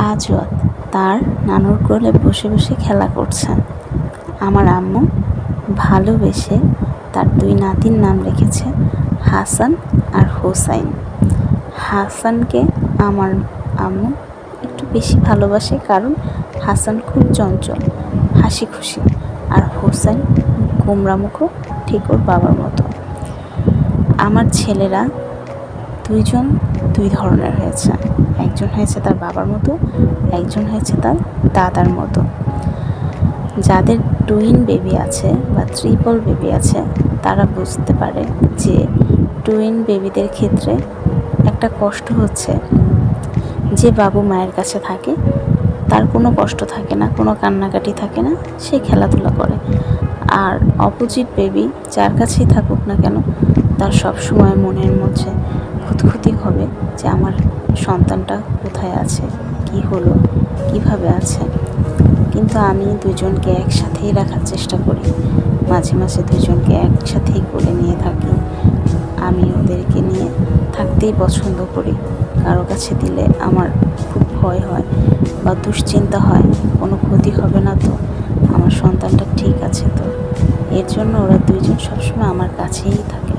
আজও তার নানুর কোলে বসে বসে খেলা করছেন। আমার আম্মু ভালোবেসে তার 2 নাতির নাম রেখেছে হাসান আর হোসাইন। হাসানকে আমার আম্মু একটু বেশি ভালোবাসে, কারণ হাসান খুব চঞ্চল, হাসি খুশি, আর হোসাইন গোমরামুখো, ঠিক ওর বাবার মতো। আমার ছেলেরা 2জন 2 ধরনের হয়েছে। একজন হয়েছে তার বাবার মতো, একজন হয়েছে তার দাদার মতো। যাদের টুইন বেবি আছে বা ট্রিপল বেবি আছে তারা বুঝতে পারে যে টুইন বেবিদের ক্ষেত্রে একটা কষ্ট হচ্ছে, যে বাবু মায়ের কাছে থাকে তার কোনো কষ্ট থাকে না, কোনো কান্নাকাটি থাকে না, সে খেলাধুলা করে। আর অপোজিট বেবি যার কাছেই থাকুক না কেন, তার সব সময় মনের মধ্যে খুঁতখুঁতি হবে যে আমার সন্তানটা কোথায় আছে, কি হলো, কিভাবে আছে। কিন্তু আমি 2জনকে একসাথেই রাখার চেষ্টা করি, মাঝে মাঝে 2জনকে একসাথেই কোলে নিয়ে থাকি। আমি ওদেরকে নিয়ে থাকতেই পছন্দ করি। কারো কাছে দিলে আমার খুব ভয় হয় বা দুশ্চিন্তা হয়, কোনো ক্ষতি হবে না তো, আমার সন্তানটা ঠিক আছে তো। এর জন্য ওরা 2জন সবসময় আমার কাছেই থাকে।